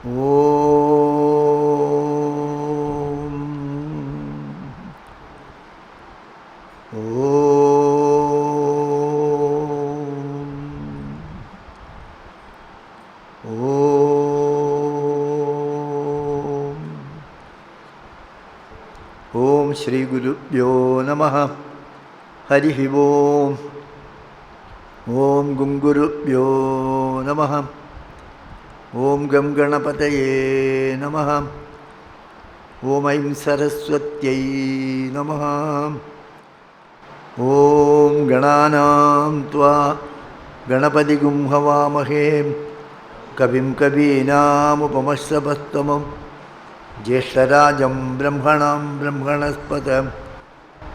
Om. Om. Om. Om Shri Gurubhyo Namaha. Harihi Om. Om Gungurubhyo Namaha. Om Gam Ganapataye Namaha. Om Aim Saraswatyai Namaha. Om Gananam Tva Ganapati Gum Havamahe Kavim Kavinam Upamashrabhattamam Jeshtarajam Brahmanam Brahmanaspatam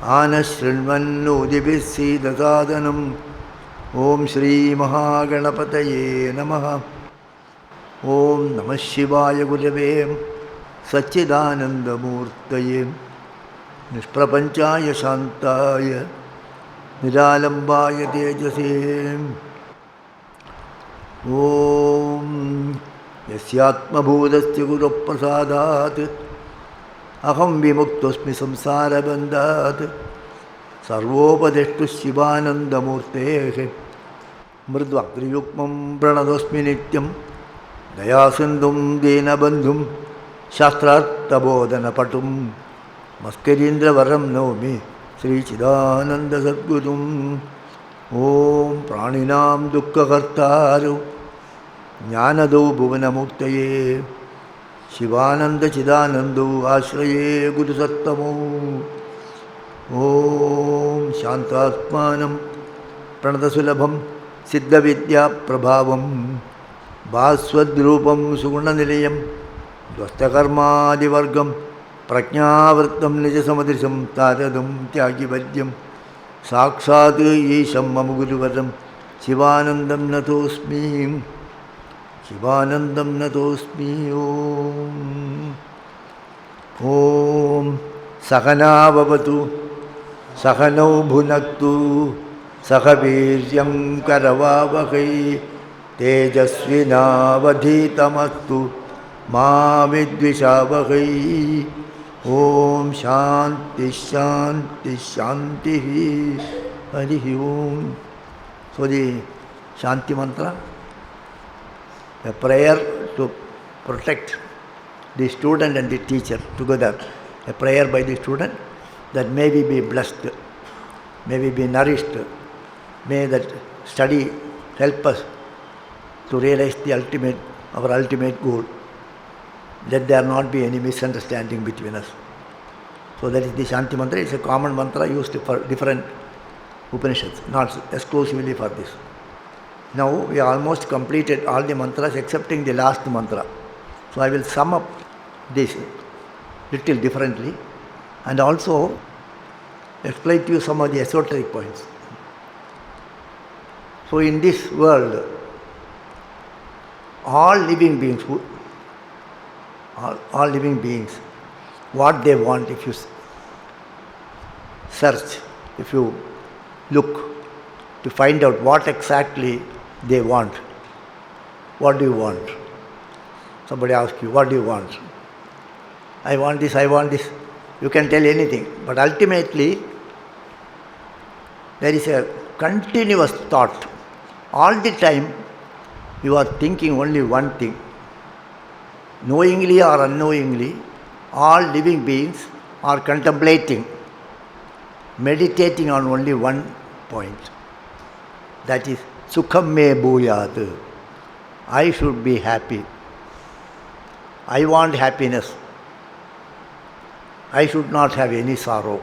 Anashrinvannudibhisi Dasadanam. Om Shri Mahaganapataye Namaha. Om Namah Shivaya Gurave Satchidanandamurtaye Nishprapanchaya Shantaya Niralambaya Tejase. Om Yasyatma Bhudasya Guru Prasadat Aham Vimuktosmi Samsara Bandhat Sarvopadeshtu Shivanandamurtehe Mridvakriyukmam Pranadosmi Nityam Dayasindhum Dinabandhum Shastrartha Patum Maskarindra Varam Nomi Sri Chidananda Sadgurum. Om Praninam Dukkha Kartaru Jnanado Bhuvanamuktaye Shivananda Chidanandu Ashraye Guru Sattamo. Om Shantatmanam Pranadasulabham Siddha Vidya Prabhavam Bhaswadrupam Sugunanilayam Dvastakarmadivargam Prajnavrittam Nijasamadrisam Taradam Tyagivadyam Sakshat Yesham Mamuguruvaram Shivanandam Natosmi. Shivanandam Natosmi. Om. Om Sakana Bhavatu Sakanau Bhunaktu Sakaviryam Karavavakai Tejasvinavadhitamastu Ma Vidvishavahai. Om Shanti Shanti Shanti. Harihi Om. So the Shanti mantra, a prayer to protect the student and the teacher together. A prayer by the student that may we be blessed, may we be nourished, may that study help us to realize our ultimate goal. Let there not be any misunderstanding between us. So that is the Shanti mantra. It's a common mantra used for different Upanishads, not exclusively for this. Now we almost completed all the mantras excepting the last mantra. So I will sum up this little differently and also explain to you some of the esoteric points. So in this world, all living beings, what they want, if you search, if you look to find out what exactly they want. What do you want? Somebody asks you, what do you want? I want this, I want this. You can tell anything, but ultimately there is a continuous thought. All the time you are thinking only one thing. Knowingly or unknowingly, all living beings are contemplating, meditating on only one point. That is, Sukham me bhuyat. I should be happy. I want happiness. I should not have any sorrow.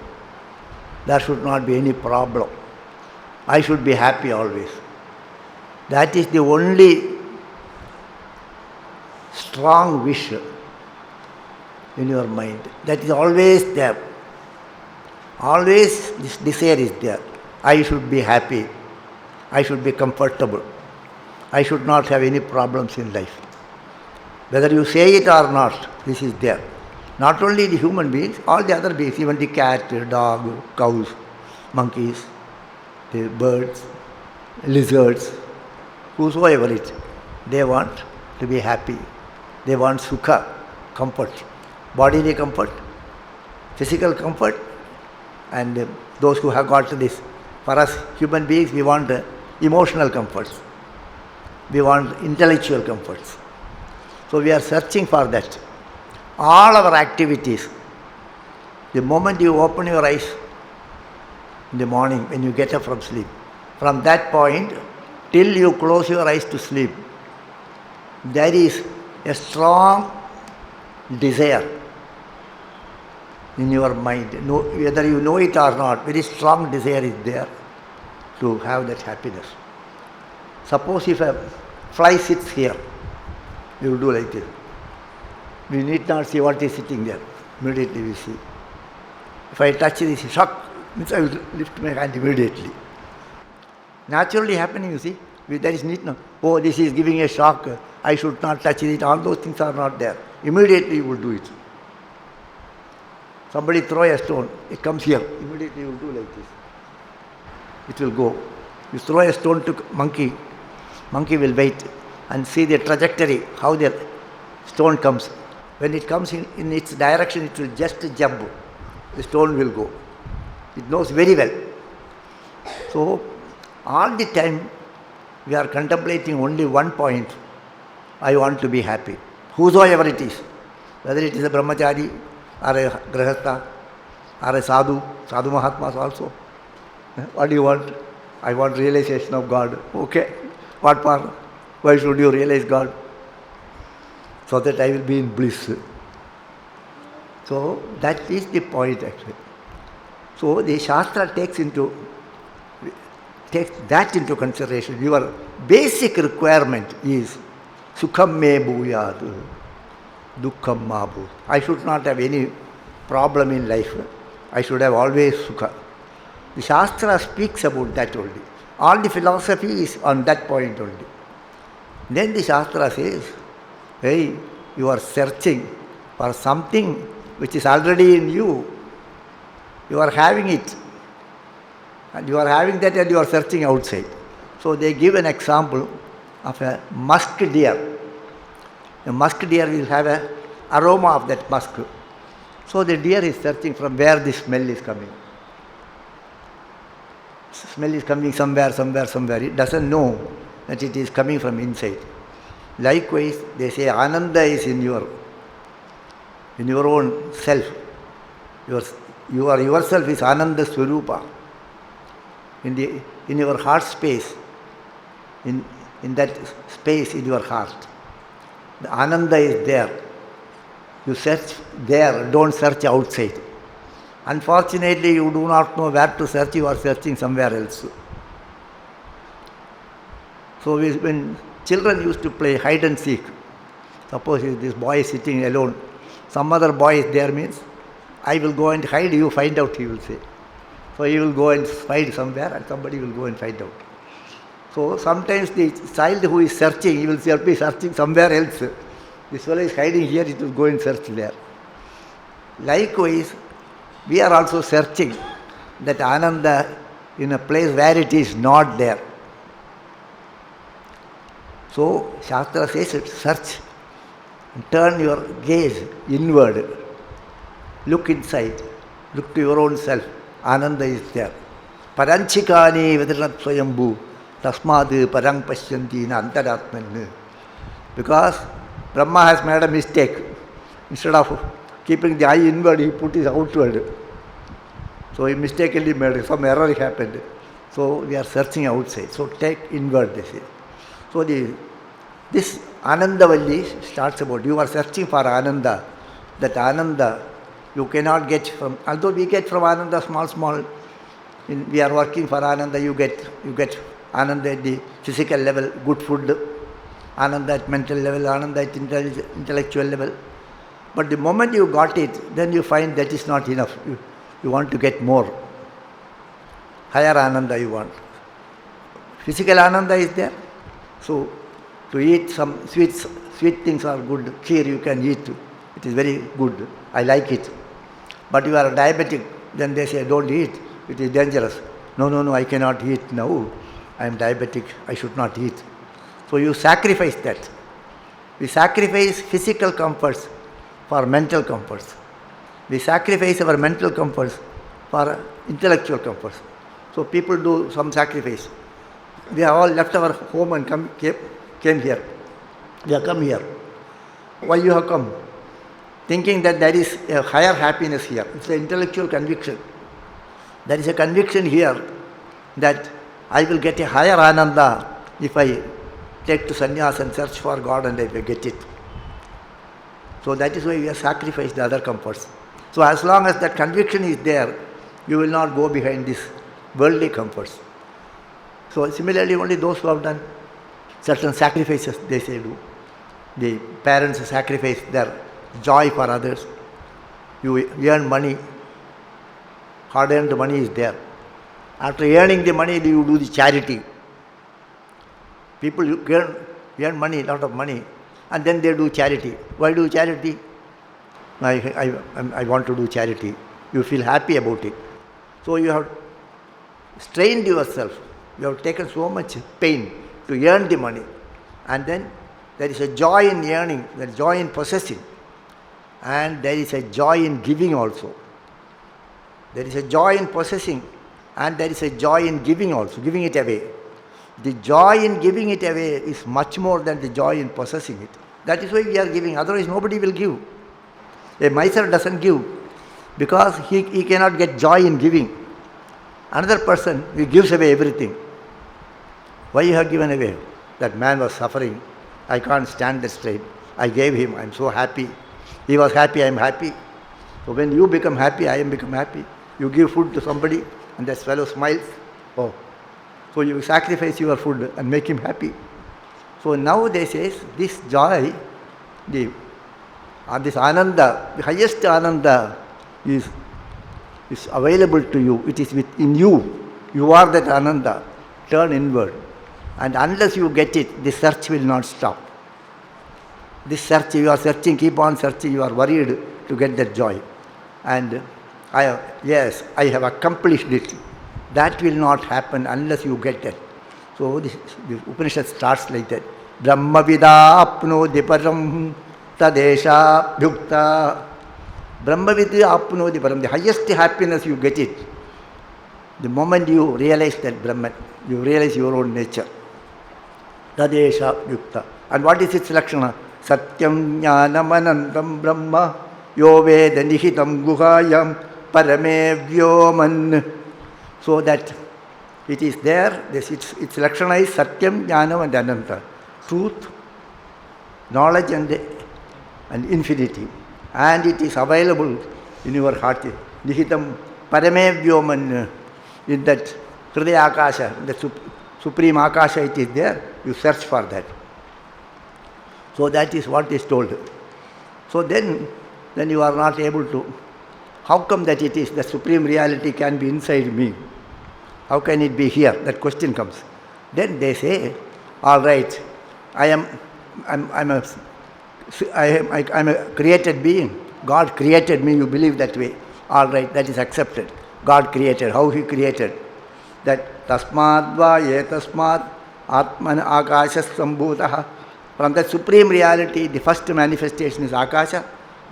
There should not be any problem. I should be happy always. That is the only strong wish in your mind. That is always there. Always this desire is there. I should be happy. I should be comfortable. I should not have any problems in life. Whether you say it or not, this is there. Not only the human beings, all the other beings, even the cat, dog, cows, monkeys, the birds, lizards, whosoever it, they want to be happy. They want sukha, comfort, bodily comfort, physical comfort, and those who have got this. For us human beings, we want emotional comforts. We want intellectual comforts. So we are searching for that. All our activities, the moment you open your eyes in the morning when you get up from sleep, from that point till you close your eyes to sleep, there is a strong desire in your mind. Whether you know it or not, very strong desire is there to have that happiness. Suppose if a fly sits here, you will do like this. We need not see what is sitting there. Immediately we see. If I touch this shock, means I will lift my hand immediately. Naturally happening, you see. There is need no, oh, this is giving a shock, I should not touch it. All those things are not there. Immediately you will do it. Somebody throw a stone, it comes here. Immediately you will do like this. It will go. You throw a stone to monkey, monkey will wait and see the trajectory, how the stone comes. When it comes in its direction, it will just jump. The stone will go. It knows very well. So, all the time, we are contemplating only one point. I want to be happy. Whosoever it is. Whether it is a brahmachari, or a grahastha, or a sadhu, sadhu mahatmas also. What do you want? I want realization of God. Okay. What for? Why should you realize God? So that I will be in bliss. So that is the point actually. So the Shastra takes that into consideration. Your basic requirement is sukham me bhuyad, dukkham ma bhu. I should not have any problem in life. I should have always sukha. The Shastra speaks about that only. All the philosophy is on that point only. Then the Shastra says, hey, you are searching for something which is already in you. You are having it. And you are having that and you are searching outside. So they give an example of a musk deer. A musk deer will have an aroma of that musk. So the deer is searching from where the smell is coming. Smell is coming somewhere. It doesn't know that it is coming from inside. Likewise, they say Ananda is in your own self. Yourself is Ananda Swarupa. In your heart space, in that space in your heart, the Ananda is there. You search there, don't search outside. Unfortunately, you do not know where to search, you are searching somewhere else. So when children used to play hide and seek, suppose if this boy is sitting alone, some other boy is there means, I will go and hide, you find out, he will say. So he will go and hide somewhere and somebody will go and find out. So sometimes the child who is searching, he will be searching somewhere else. This fellow is hiding here, it will go and search there. Likewise, we are also searching that Ananda in a place where it is not there. So Shastra says, search and turn your gaze inward. Look inside. Look to your own self. Ananda is there. Paranchikani vedranat swayambhu tasmad parang pashyanti na antaratman. Because Brahma has made a mistake. Instead of keeping the eye inward, he put it outward. So he mistakenly made some error happened. So we are searching outside. So take inward, they say. So this Anandavalli starts about, you are searching for Ananda. That Ananda you cannot get from, although we get from Ananda small, we are working for Ananda, you get Ananda at the physical level, good food, Ananda at mental level, Ananda at intellectual level. But the moment you got it, then you find that is not enough. You want to get more. Higher Ananda you want. Physical Ananda is there. So to eat some sweet things are good. Kheer you can eat. It is very good. I like it. But you are diabetic, then they say don't eat. It is dangerous. No, I cannot eat now. I am diabetic. I should not eat. So you sacrifice that. We sacrifice physical comforts for mental comforts. We sacrifice our mental comforts for intellectual comforts. So people do some sacrifice. We have all left our home and came here. We have come here. Why you have come? Thinking that there is a higher happiness here. It's an intellectual conviction. There is a conviction here that I will get a higher ananda if I take to sannyas and search for God and I will get it. So that is why we have sacrificed the other comforts. So as long as that conviction is there, you will not go behind these worldly comforts. So similarly, only those who have done certain sacrifices, they say do. The parents sacrifice their joy for others. You earn money, hard-earned money is there. After earning the money, you do the charity. People earn money, lot of money, and then they do charity. Why do charity? I want to do charity. You feel happy about it. So you have strained yourself. You have taken so much pain to earn the money. And then there is a joy in earning, there is joy in possessing. And there is a joy in giving also. There is a joy in possessing and there is a joy in giving also, giving it away. The joy in giving it away is much more than the joy in possessing it. That is why we are giving, otherwise nobody will give. A miser doesn't give because he cannot get joy in giving. Another person, he gives away everything. Why you have given away? That man was suffering. I can't stand the strain. I gave him. I am so happy. He was happy. I am happy. So when you become happy, I am become happy. You give food to somebody and that fellow smiles. Oh, so you sacrifice your food and make him happy. So now they say this joy, this ananda, the highest ananda is available to you. It is within you. You are that ananda. Turn inward. And unless you get it, the search will not stop. This search, you are searching, keep on searching, you are worried to get that joy. And I have accomplished it. That will not happen unless you get that. So this Upanishad starts like that. Brahma vida apnodi param tadesha bhukta. Brahma vida apnodi param. The highest happiness you get it. The moment you realize that Brahman, you realize your own nature. Tadesha bhukta. And what is its lakshana? Satyam jnanam anantam brahma yo veda nihitam guhayam parame vyoman. So that it is there, its lakshana is Satyam, Jnanam and Ananta. Truth, knowledge and infinity. And it is available in your heart. Nihitam Parame Vyoman. In that Hridaya Akasha, the Supreme Akasha, it is there. You search for that. So that is what is told. So then you are not able to. How come that it is, the Supreme Reality can be inside me? How can it be here? That question comes. Then they say, all right, I'm a created being. God created me, you believe that way. All right, that is accepted. God created. How He created? That tasmad va etasmad atman akasha sambhutah. From that Supreme Reality, the first manifestation is Akasha.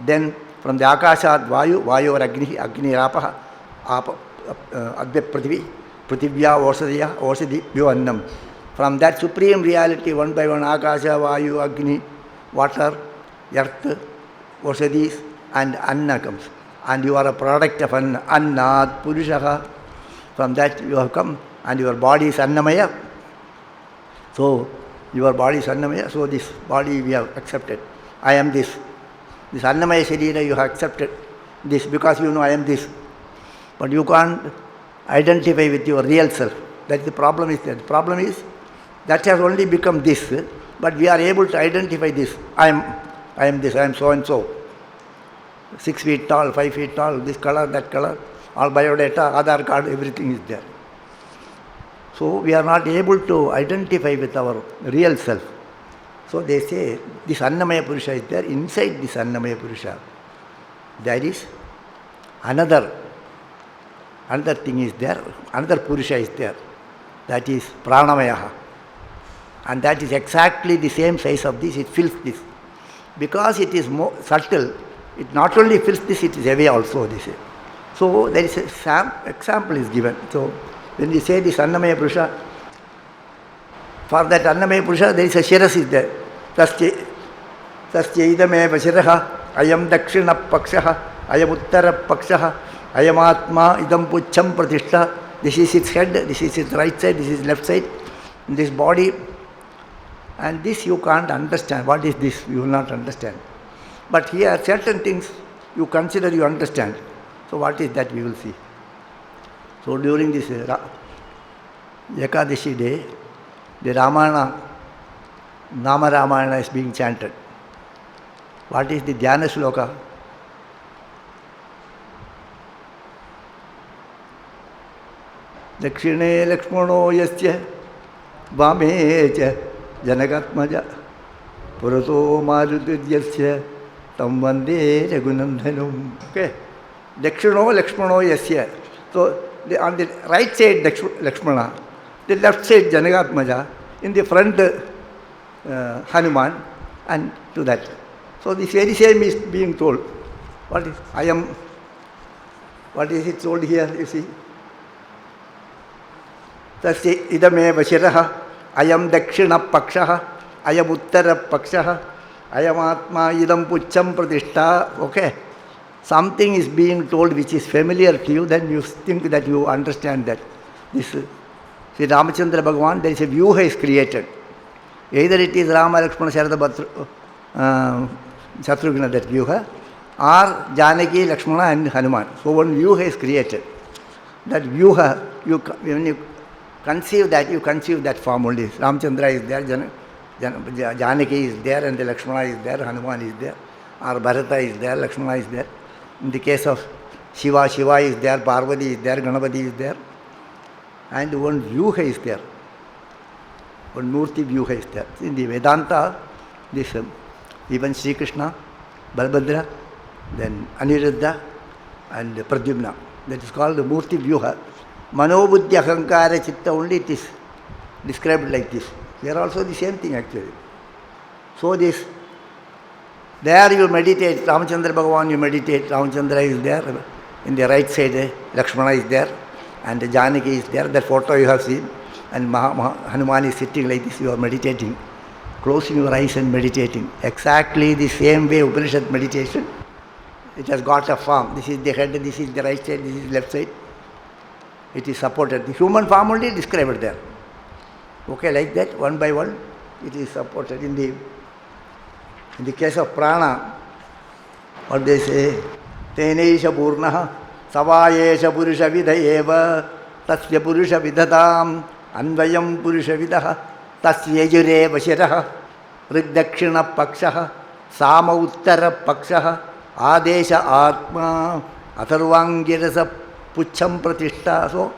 Then from the Akashat Vayu, Vayu or Agni, Agni Rapaha, Adve Prithvi, Prithivya Oshadhi Vyannam. From that Supreme Reality, one by one, Akasha, Vayu, Agni, water, earth, Oshadhis, and Anna comes. And you are a product of Annad, Purushaha. From that you have come, and your body is Annamaya. So, your body is Annamaya, so this body we have accepted. I am this. This Annamaya Sharira you have accepted this because you know I am this. But you can't identify with your real self. That's the problem is that. The problem is that has only become this, but we are able to identify this. I am this, I am so and so. 6 feet tall, 5 feet tall, this color, that color, all biodata, Aadhaar card, everything is there. So we are not able to identify with our real self. So they say this Annamaya Purusha is there. Inside this Annamaya Purusha, there is another thing is there, another Purusha is there. That is Pranamaya. And that is exactly the same size of this, it fills this. because it is more subtle, it not only fills this, it is away also, this. So there is a example is given. So when we say this Annamaya Purusha, for that Annamaya Purusha, there is a Shiras is there. Tasya idameva shiraha, ayam dakshina pakshaha, ayam uttara pakshaha, ayam atma idam pucham pratishtha. This is its head, this is its right side, this is left side, this body. And this you can't understand. What is this? You will not understand. But here certain things you consider, you understand. So what is that we will see. So during this Ekadashi day, the Ramayana, Nama Ramayana is being chanted. What is the Dhyana Shloka? Dakshine Lakshmano Yasya Vamecha Janagatmaja Purato Marudyasya Tam Vande Raghunandhanam. Okay. Dakshino Lakshmano Yasya. So on the right side Lakshmana, the left side Janagatmaja, in the front Hanuman, and to that. So the very same is being told. What is it told here, you see? Tasya idameva shiraha, ayam dakshina pakshaha, ayam uttara pakshaha, ayam atma idam pucham pratishtha. Okay. Something is being told which is familiar to you, then you think that you understand that. This Sri Ramachandra Bhagavan, there is a vyuha is created. Either it is Rama, Lakshmana, Sharada, Shatrughna, that vyuha, or Janaki, Lakshmana and Hanuman. So one vyuha is created. That vyuha, when you conceive that form only. Ramachandra is there, Janaki is there, and the Lakshmana is there, Hanuman is there, or Bharata is there, Lakshmana is there. In the case of Shiva, Shiva is there, Parvati is there, Ganapati is there. And one vyuha is there. One Murti vyuha is there. In the Vedanta, this even Sri Krishna, Balbhadra, then Aniruddha and Pradyumna. That is called the Murti vyuha. Manobuddhi Ahankara Chitta, only it is described like this. They are also the same thing actually. So this, there you meditate, Ramachandra Bhagavan you meditate, Ramachandra is there, in the right side Lakshmana is there, and Janaki is there, that photo you have seen, and Hanuman is sitting like this, you are meditating, closing your eyes and meditating. Exactly the same way Upanishad meditation, it has got a form. This is the head, this is the right side, this is left side. It is supported. The human form only described there. Okay, like that, one by one, it is supported. In the case of prana, what they say, Tenesha Purnaha, Savayesha Purusha Vidayeva, Tasya Purusha Vidatam, Anvayam Purusha Vidaha, Tasya Jure Vashiraha, Ridakshina Pakshaha, Sama Uttara Pakshaha, Adesha Atma, Atharvangirasa Pucham Pratishtha. So,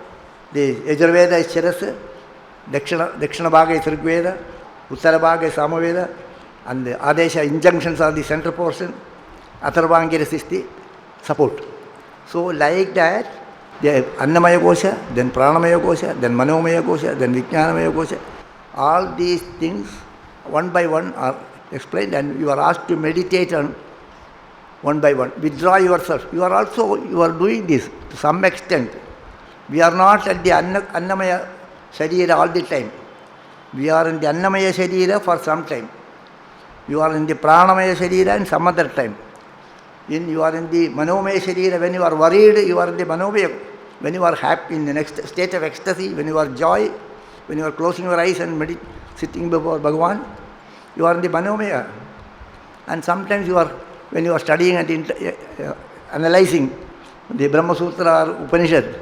the Yajurveda is Shiras, Dakshina Bhaga is Rigveda, Uttara Bhaga is Samaveda, and the Adesha injunctions are the central portion, Atharvangiras is the support. So like that, the Annamaya Kosha, then Pranamaya Kosha, then Manomaya Kosha, then Vijnanamaya Kosha, all these things one by one are explained, and you are asked to meditate on one by one. Withdraw yourself. You are doing this to some extent. We are not at the Annamaya Sharira all the time. We are in the Annamaya Sharira for some time. You are in the Pranamaya Sharira and some other time. You are in the Manomaya Sharira. When you are worried, you are in the Manomaya. When you are happy, in the next state of ecstasy, when you are joy, when you are closing your eyes and sitting before Bhagavan, you are in the Manomaya. And sometimes when you are studying and analyzing the Brahma Sutra or Upanishad,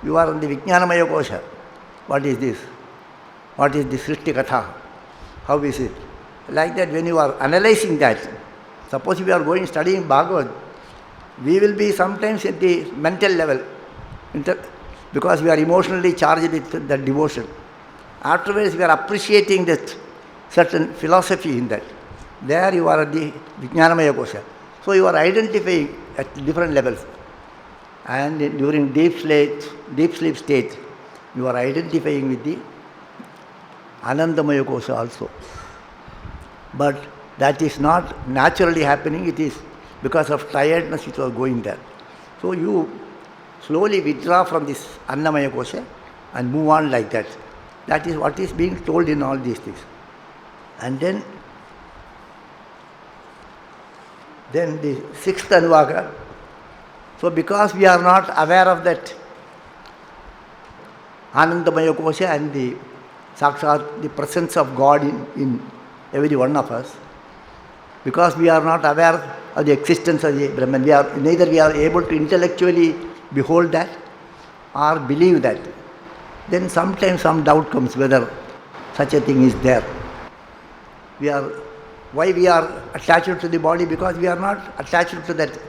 you are in the Vijnanamaya Kosha. What is this? What is the Srishti Katha? How is it? Like that, when you are analyzing that, suppose we are studying Bhagavad, we will be sometimes at the mental level, because we are emotionally charged with that devotion. Afterwards, we are appreciating that certain philosophy in that. There you are at the Vijnanamaya Kosha. So you are identifying at different levels. And during deep sleep state, you are identifying with the Anandamaya Kosha also. But That is not naturally happening, it is because of tiredness it was going there. So you slowly withdraw from this Annamaya Kosha and move on like that. That is what is being told in all these things. And then the sixth Anuvaka. So because we are not aware of that Anandamaya Kosha and the Sakshat, the presence of God in every one of us, because we are not aware of the existence of the Brahman, neither we are able to intellectually behold that or believe that, then sometimes some doubt comes whether such a thing is there. Why we are attached to the body? Because we are not attached to that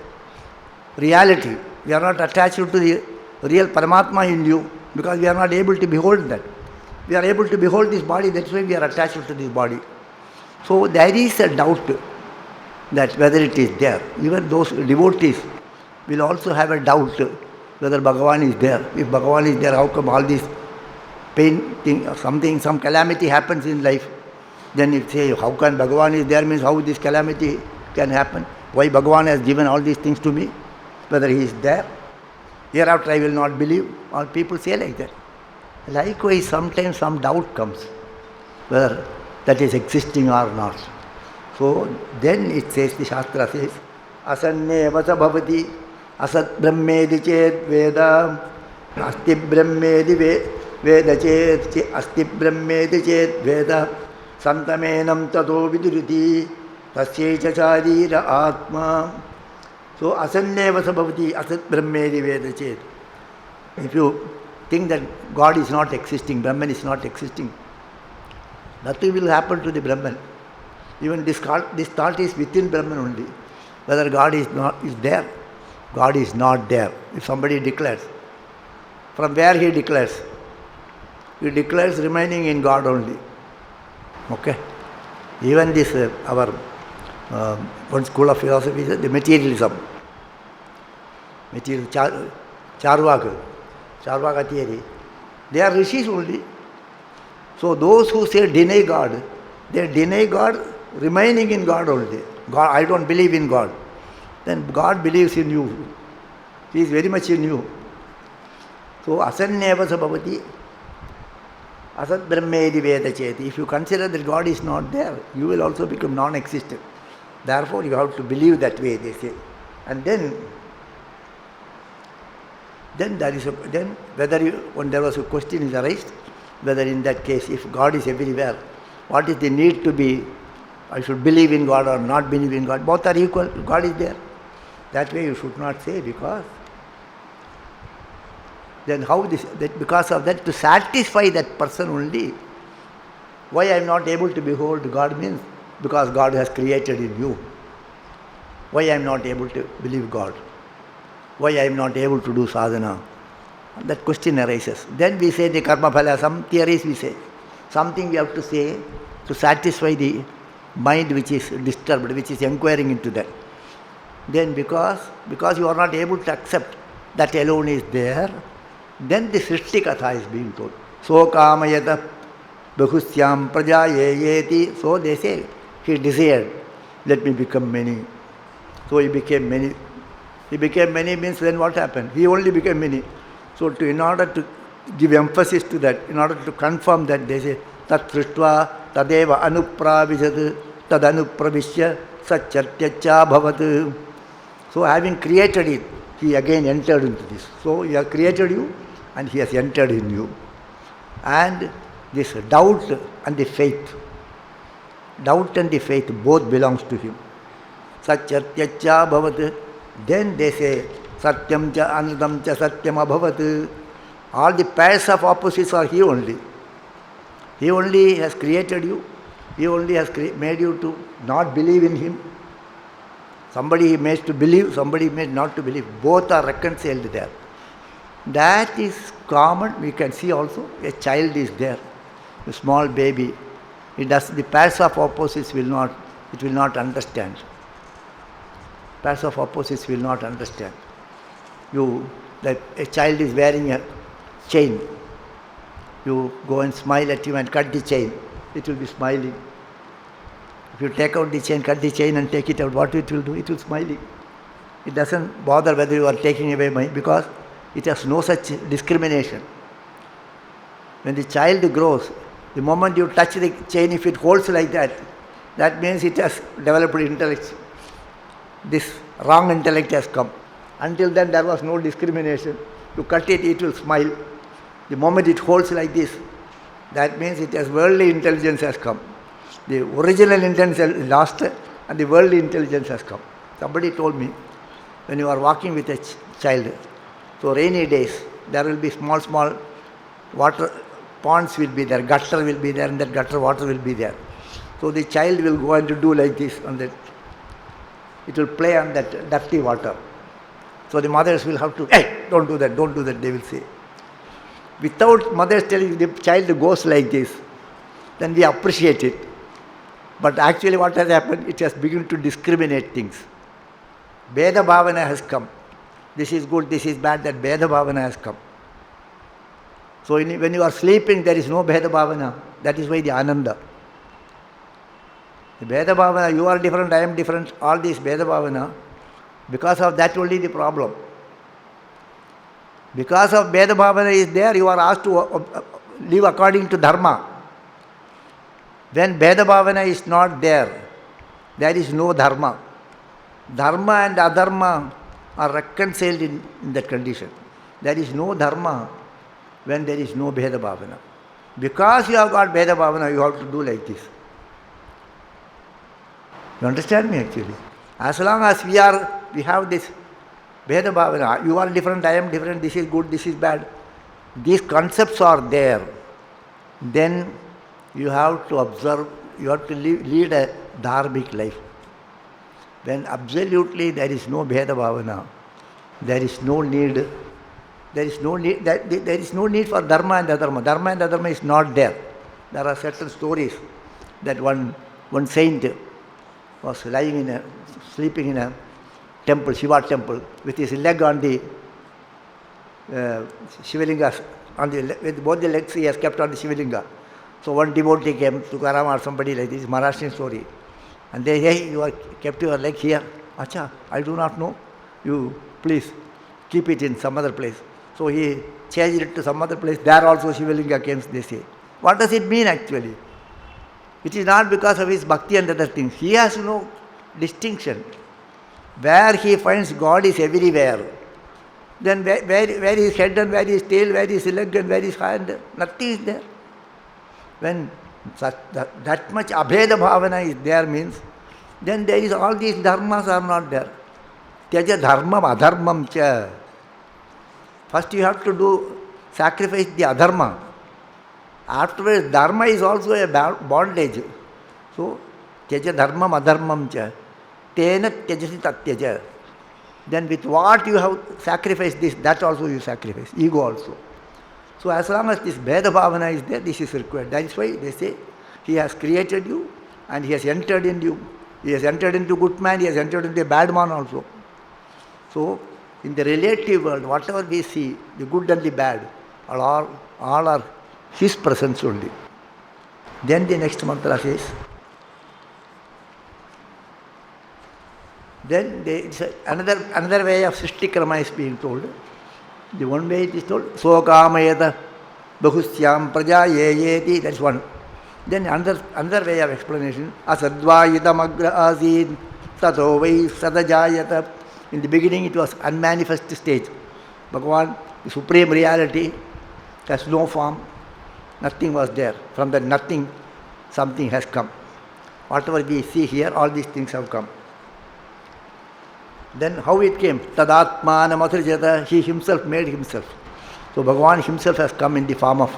reality. We are not attached to the real Paramatma in you, because we are not able to behold that. We are able to behold this body, that's why we are attached to this body. So there is a doubt that whether it is there. Even those devotees will also have a doubt whether Bhagavan is there. If Bhagavan is there, how come all this pain thing or something, some calamity happens in life? Then you say, how can Bhagavan is there means how this calamity can happen? Why Bhagavan has given all these things to me? Whether he is there? Hereafter I will not believe. All people say like that. Likewise, sometimes some doubt comes whether that is existing or not. So then it says, the Shastra says, Asanne vasa bhavati asat brahmedi chet veda asti brahmedi veda chet asti brahmedi chet veda santamenam tato viduriti tasyecha charira atma. So asanne vasa bhavati asat brahmedi veda chet. If you think that God is not existing, Brahman is not existing, nothing will happen to the Brahman. Even this thought is within Brahman only. Whether God is there, God is not there. If somebody declares, from where he declares? He declares remaining in God only. Okay? Even this, our one school of philosophy is the materialism. Charvaka theory. They are rishis only. So those who say deny God, they deny God remaining in God only. God, I don't believe in God. Then God believes in you. He is very much in you. So asanneva sabhavati asat brahmedi veda cheti. If you consider that God is not there, you will also become non-existent. Therefore you have to believe that way, they say. And then there is when there was a question is raised, whether in that case, if God is everywhere, what is the need to be, I should believe in God or not believe in God? Both are equal. God is there. That way you should not say, because then because of that, to satisfy that person only, why I am not able to behold God means because God has created in you. Why I am not able to believe God? Why I am not able to do sadhana? That question arises. Then we say the karma phala, some theories we say. Something we have to say to satisfy the mind which is disturbed, which is inquiring into that. Then because you are not able to accept that alone is there, then the Srishti Katha is being told. So kamayata bahusyam prajayeti. So they say, he desired, let me become many. So he became many. He became many means then what happened? He only became many. So in order to give emphasis to that, in order to confirm that, they say, tat srishtva tadeva anupravijat tad anupravishya satchatyacha bhavat. So having created it, he again entered into this. So he has created you and he has entered in you. And this doubt and the faith both belongs to him. Satchatyacha bhavat. Then they say, satyam cha anudam cha satyam abhavat. All the pairs of opposites are he only. He only has created you. He only has made you to not believe in him. Somebody he makes to believe, somebody made not to believe. Both are reconciled there. That is common. We can see also a child is there, a small baby. The pairs of opposites will not understand. Pairs of opposites will not understand. Like a child is wearing a chain. You go and smile at him and cut the chain. It will be smiling. If you take out the chain, cut the chain and take it out, what it will do? It will smile. It doesn't bother whether you are taking away money because it has no such discrimination. When the child grows, the moment you touch the chain, if it holds like that, that means it has developed intellect. This wrong intellect has come. Until then, there was no discrimination. You cut it, it will smile. The moment it holds like this, that means it has worldly intelligence has come. The original intelligence is lost and the worldly intelligence has come. Somebody told me, when you are walking with a child, so rainy days, there will be small water, ponds will be there, gutter will be there, and that gutter water will be there. So the child will go and do like this, and that it will play on that dirty water. So the mothers will have to, hey, don't do that, they will say. Without mothers telling, the child goes like this, then we appreciate it. But actually what has happened, it has begun to discriminate things. Bheda Bhavana has come. This is good, this is bad, that Bheda Bhavana has come. So when you are sleeping, there is no Bheda Bhavana. That is why the Ananda. The Bheda Bhavana, you are different, I am different, all these Bheda Bhavana, because of that only the problem. Because of Bheda Bhavana is there, you are asked to live according to Dharma. When Bheda Bhavana is not there, there is no Dharma. Dharma and Adharma are reconciled in that condition. There is no Dharma when there is no Bheda Bhavana. Because you have got Bheda Bhavana, you have to do like this. You understand me actually? As long as we have this Bheda Bhavana, you are different, I am different, this is good, this is bad. These concepts are there. Then you have to observe, you have to lead a dharmic life. When absolutely there is no Bheda Bhavana, there is no need for Dharma and Adharma. Dharma and Adharma is not there. There are certain stories that one saint was sleeping in a temple, Shiva temple, with his leg on the Shivalinga, with both the legs he has kept on the Shivalinga. So one devotee came, Tukaram or somebody like this, Maharashtrian story. And they say, hey, you are kept your leg here. Acha, I do not know. You please keep it in some other place. So he changed it to some other place. There also Shivalinga came, they say. What does it mean actually? It is not because of his bhakti and other things. He has no distinction. Where he finds God is everywhere. Then where is head and where is tail, where is leg and where is hand, nothing is there. When that much abheda bhavana is there means, then there is all these dharmas are not there. Tyaja dharmam adharmam cha. First you have to sacrifice the adharma. Afterwards, dharma is also a bondage. So, tyaja dharmam adharmam cha. Tena tyajasi tatyaja. Then with what you have sacrificed this, that also you sacrifice. Ego also. So as long as this Bheda Bhavana is there, this is required. That is why they say, He has created you and He has entered in you. He has entered into good man, He has entered into a bad man also. So, in the relative world, whatever we see, the good and the bad, all are His presence only. Then the next mantra says, then another way of Srishti Krama is being told. The one way it is told, Sokamayata Bahusyam Praja Yeti, that's one. Then another way of explanation, Asadvayitam Agra Azid Tato Vai Sadajayata. In the beginning it was unmanifest stage. Bhagavan, the supreme reality, has no form, nothing was there. From that nothing, something has come. Whatever we see here, all these things have come. Then how it came? Tadatmanam Athrijata, He Himself made Himself. So Bhagavan Himself has come in the form of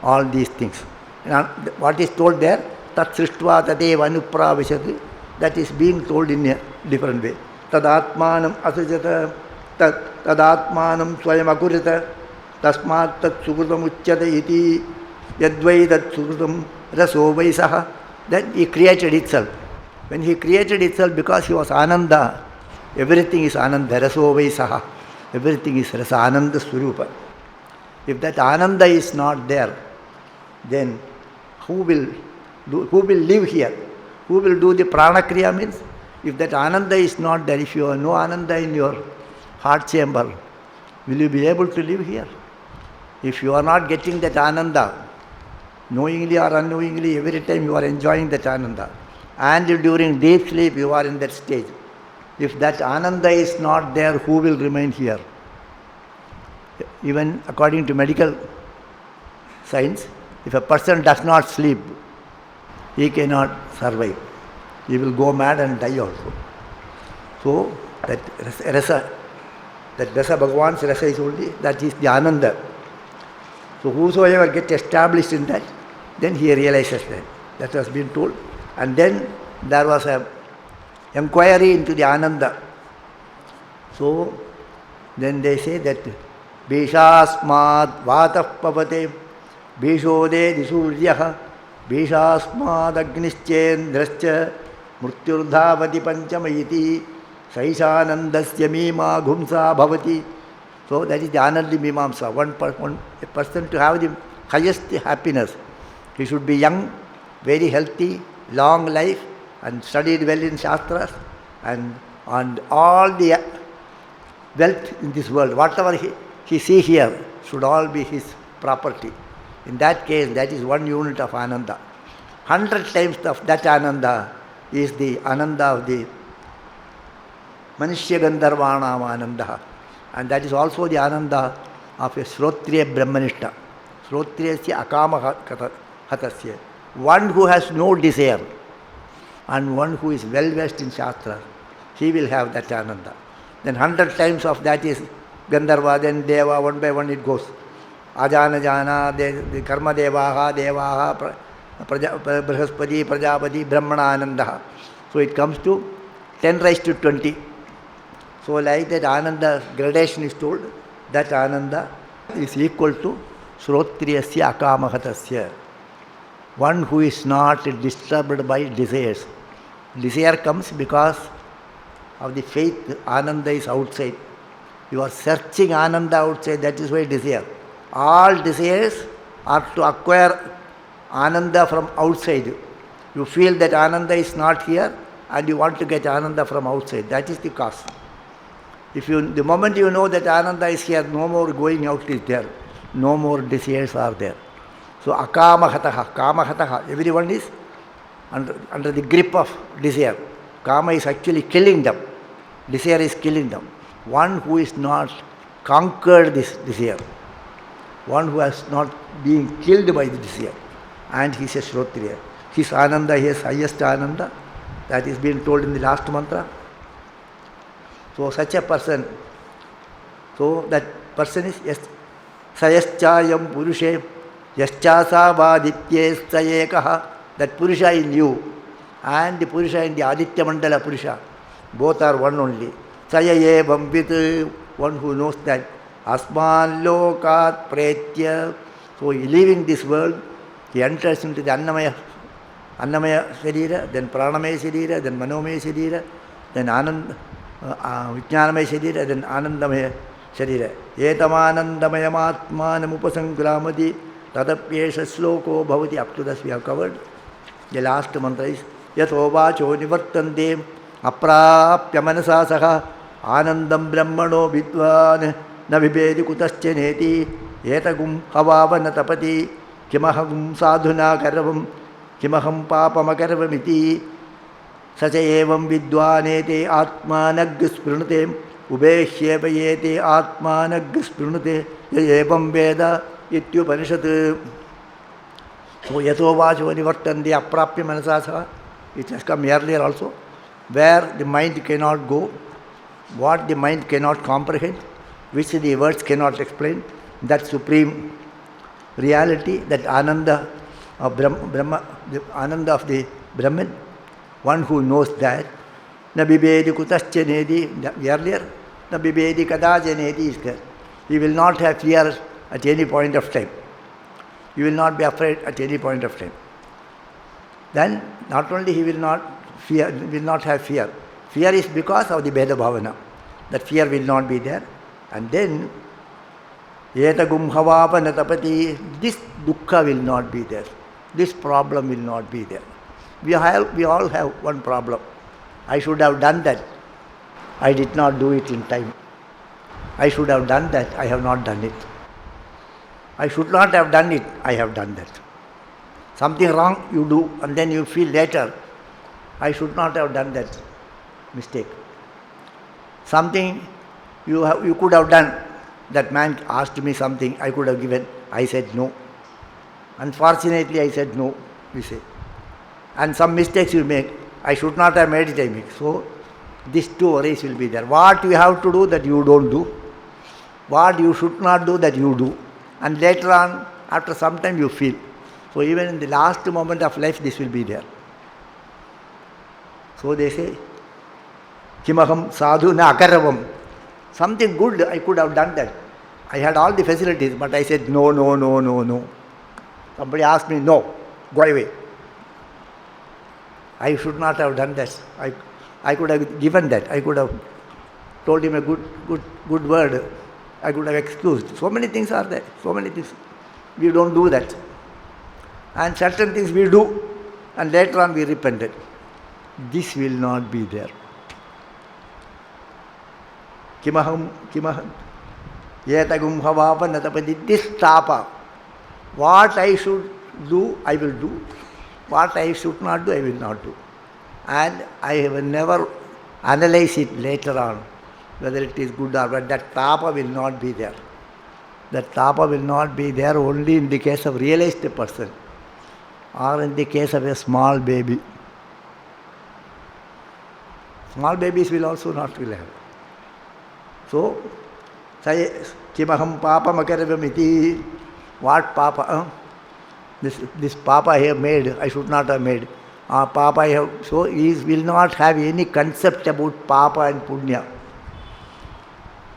all these things. And what is told there? Tat Srishtva Tateva Anupravishati. That is being told in a different way. Tadatmanam Athrijata, Tadatmanam Swayam Akurita, Tasmat Tat Sukrutam Uchyata Iti, Yadvai Tat Sukrutam Raso Vaisaha. Then He created itself. When He created itself, because He was Ananda, everything is Ananda, Raso Vaisaha. Everything is Rasa Ananda Swarupa. If that Ananda is not there, then who will live here? Who will do the prana kriya means? If that ananda is not there, if you have no ananda in your heart chamber, will you be able to live here? If you are not getting that ananda, knowingly or unknowingly, every time you are enjoying that ananda, and during deep sleep you are in that stage. If that ananda is not there, who will remain here? Even according to medical science, if a person does not sleep, he cannot survive. He will go mad and die also. So that rasa, Bhagavan's rasa is only, that is the ananda. So whosoever gets established in that, then he realizes that. That has been told. And then there was a inquiry into the ananda. So then they say that Bhishasmad Vatah Pavate Bhishode Disuryah Bhishasmad Agnischendrascha Murtyurdhavati Panchamayiti Saisanandasya Mima Ghumsa Bhavati. So that is the Anandi Mimamsa. A person to have the highest happiness. He should be young, very healthy, long life, and studied well in Shastras, and all the wealth in this world, whatever he see here, should all be his property. In that case, that is one unit of Ananda. 100 times of that Ananda is the Ananda of the Manishya Gandharvanam Ananda. And that is also the Ananda of a Shrotriya Brahmanishta. Shrotriyasya Akama Hatasya. One who has no desire and one who is well versed in Shastra, he will have that Ananda. Then 100 times of that is Gandharva, then Deva, one by one it goes. Ajana Jana, the Karma Devaha, Brahaspati, Prajapati, Brahmanandavalli. So it comes to 10 raised to 20. So like that Ananda gradation is told, that Ananda is equal to Shrotriyasya Akamahatasya. One who is not disturbed by desires. Desire comes because of the faith. Ananda is outside. You are searching Ananda outside, that is why desire. All desires are to acquire Ananda from outside. You feel that Ananda is not here and you want to get Ananda from outside. That is the cause. The moment you know that Ananda is here, no more going out is there. No more desires are there. So akamahataha, kamahataha, everyone is under the grip of desire. Kama is actually killing them. Desire is killing them. One who is not conquered this desire, one who has not been killed by the desire, and he is a Shrotriya. His Ananda, his highest Ananda, that is being told in the last mantra. So such a person, so that person is Sayaschayam Purushe Yaschasa Vaditye Sayekaha. That Purusha in you and the Purusha in the Aditya Mandala Purusha, both are one only. Sayaye Bambit, one who knows that Asman Lokat Pretya. So leaving this world, he enters into the Annamaya Sharira, then Pranamaya Sharira, then Manomaya Sharira, then Vijnanamaya Sharira, then Anandamaya Sharira. Etamanandamaya Atmanam Upasangramadi Tadapyesha Sloko Bhavati. Up to this we have covered. The last mantra is Yato Vacho Nivartande Aprapya Manasa Saha Anandam Brahmano Vidvan Navibedi Kutascheneti Etagum Havavana Tapati Kimahagum Sadhuna Karavam Kimaham Papamakarvamiti Sachayevam Vidvanete Atmanag Sprunate Ubeshyevayete Atmanag Sprunate Yayevam Veda Ityupanishad. So Yato Vacho Nivartande Aprapya Manasasa, it has come earlier also, where the mind cannot go, what the mind cannot comprehend, which the words cannot explain, that supreme reality, that Ananda of Brahma, the Ananda of the Brahman, one who knows that. Nabibedi Kutaschanedi, earlier, Nabibedi Kadajanedi is there. He will not have fear at any point of time. You will not be afraid at any point of time. Then not only he will not have fear. Fear is because of the Bheda Bhavana. That fear will not be there. And then Etagum Havapana Tapati, this dukkha will not be there. This problem will not be there. We all have one problem. I should have done that. I did not do it in time. I should have done that. I have not done it. I should not have done it. I have done that. Something wrong you do, and then you feel later, I should not have done that mistake. Something you could have done. That man asked me something, I could have given. I said no. Unfortunately, I said no, we say. And some mistakes you make, I should not have made it, I make. So, these two worries will be there. What you have to do that you don't do. What you should not do that you do. And later on, after some time you feel. So, even in the last moment of life, this will be there. So, they say, Kimaham sadhu na akaravam. Something good, I could have done that. I had all the facilities, but I said no. Somebody asked me, no, go away. I should not have done that. I could have given that. I could have told him a good word. I could have excused. So many things are there. So many things. We don't do that. And certain things we do, and later on we repented. This will not be there. Kimaham, yetagum havapa natapadi. This tapa. What I should do, I will do. What I should not do, I will not do. And I will never analyze it later on, whether it is good or bad. That tapa will not be there. That tapa will not be there only in the case of realized person or in the case of a small baby. Small babies will also not will have. So, say, Kimaham papa makaravamiti. What papa? This papa I have made, I should not have made. Papa I have. So, he will not have any concept about papa and punya.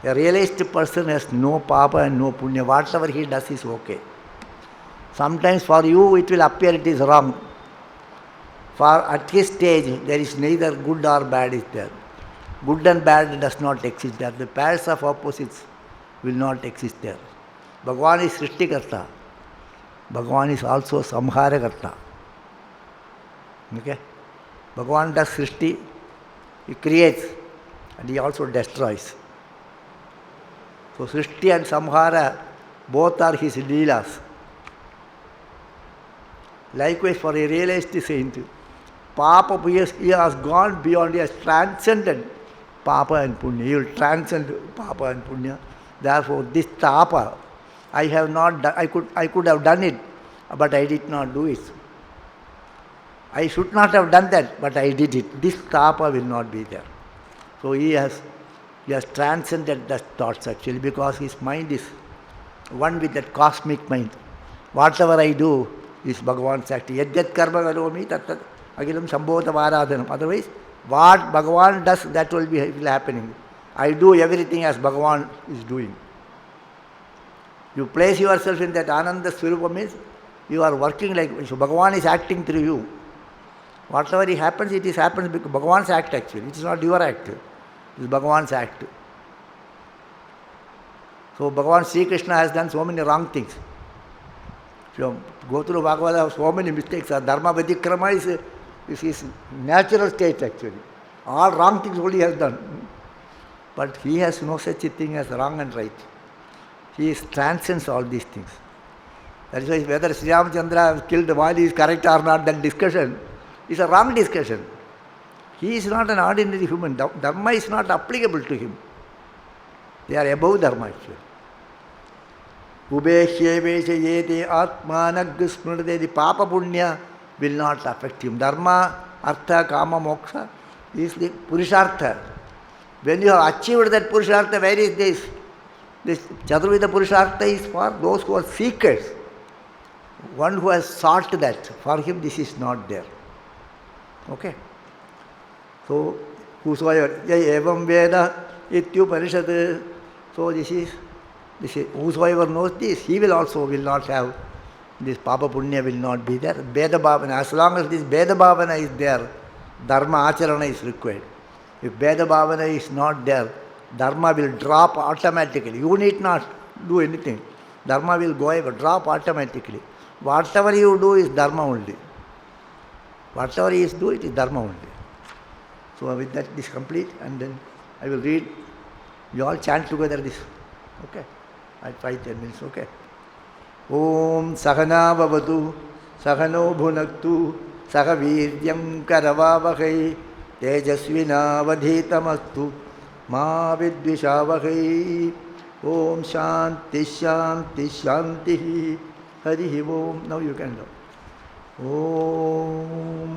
A realized person has no papa and no punya. Whatever he does is okay. Sometimes for you it will appear it is wrong. For at his stage there is neither good or bad is there. Good and bad does not exist there. The pairs of opposites will not exist there. Bhagavan is Srishtikarta. Bhagavan is also Samharakarta. Okay? Bhagavan does Srishti, he creates and he also destroys. So Srishti and Samhara both are his Leelas. Likewise for a realized saint, Papa, he has gone beyond, he has transcended Papa and Punya. He will transcend Papa and Punya. Therefore, this Tapa, I have not done, I could have done it, but I did not do it. I should not have done that, but I did it. This Tapa will not be there. So he has transcended the thoughts actually, because his mind is one with that cosmic mind. Whatever I do is Bhagavan's act. Yajjat karma karomi tat agilam sambhota varadhanam. Otherwise, what Bhagavan does, that will happening. I do everything as Bhagavan is doing. You place yourself in that Ananda Swarupa means you are working like, so Bhagavan is acting through you. Whatever happens, it happens because Bhagavan's act actually. It is not your act. It is Bhagavan's act. So Bhagavan Sri Krishna has done so many wrong things. If you go through Bhagavad, so many mistakes. Dharma Vadikrama is his natural state actually. All wrong things only he has done. But he has no such a thing as wrong and right. He transcends all these things. That is why whether Sri Ramachandra killed while he is correct or not, that discussion is a wrong discussion. He is not an ordinary human. Dharma is not applicable to him. They are above Dharma actually. Ubeshyeveshayete atmanag smrute. The Papa Punya will not affect him. Dharma, Artha, Kama, Moksha is the Purushartha. When you have achieved that Purushartha, where is this? This Chaturveda Purushartha is for those who are seekers. One who has sought that. For him this is not there. Okay? So, whosoever, evam veda ityupanishad. So this is, whosoever knows this, he will not have, this Papa Punya will not be there. Veda Bhavana, as long as this Veda Bhavana is there, Dharma Acharana is required. If Veda Bhavana is not there, Dharma will drop automatically. You need not do anything. Dharma will go away, drop automatically. Whatever you do is Dharma only. Whatever he is doing, it is dharma only. So with that, this complete, and then I will read. You all chant together this. Okay? At 5-10 minutes, okay? Om Sahana Bhavatu, Sahano Bhunaktu, Sahaviryam Karavavakai, Tejasvina Vadhetamastu, Ma Vidvishavahai. Om Shanti Shanti Shanti Hari Om. Now you can do. Om